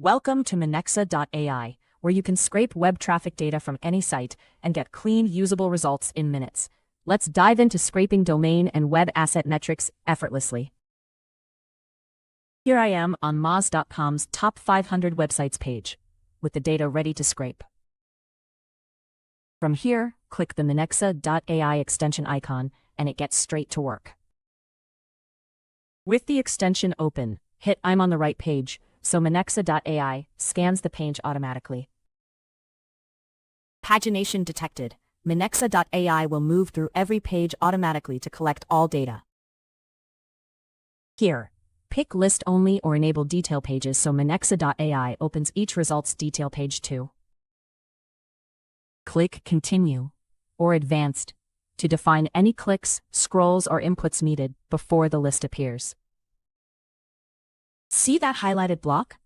Welcome to Minexa.ai, where you can scrape web traffic data from any site and get clean, usable results in minutes. Let's dive into scraping domain and web asset metrics effortlessly. Here I am on Moz.com's Top 500 Websites page, with the data ready to scrape. From here, click the Minexa.ai extension icon, and it gets straight to work. With the extension open, hit I'm on the right page, so Minexa.ai scans the page automatically. Pagination detected. Minexa.ai will move through every page automatically to collect all data. Here, pick List Only or Enable Detail Pages so Minexa.ai opens each results detail page too. Click Continue or Advanced to define any clicks, scrolls, or inputs needed before the list appears. See that highlighted block?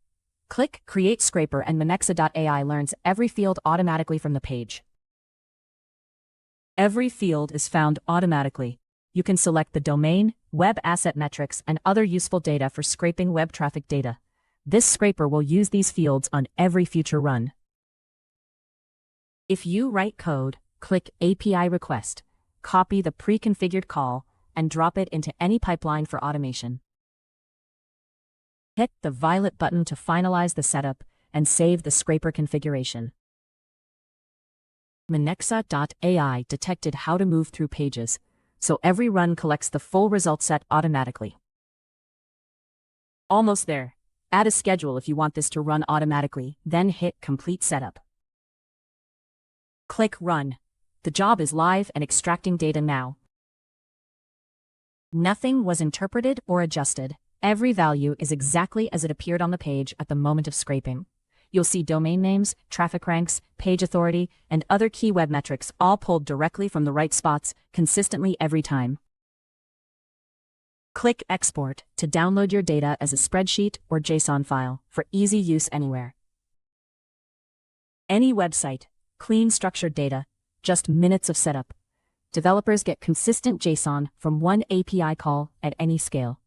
Click Create Scraper and Minexa.ai learns every field automatically from the page. Every field is found automatically. You can select the domain, web asset metrics, and other useful data for scraping web traffic data. This scraper will use these fields on every future run. If you write code, click API Request, copy the pre-configured call, and drop it into any pipeline for automation. Hit the violet button to finalize the setup and save the scraper configuration. Minexa.ai detected how to move through pages, so every run collects the full result set automatically. Almost there. Add a schedule if you want this to run automatically, then hit Complete Setup. Click Run. The job is live and extracting data now. Nothing was interpreted or adjusted. Every value is exactly as it appeared on the page at the moment of scraping. You'll see domain names, traffic ranks, page authority, and other key web metrics all pulled directly from the right spots, consistently every time. Click Export to download your data as a spreadsheet or JSON file for easy use anywhere. Any website, clean structured data, just minutes of setup. Developers get consistent JSON from one API call at any scale.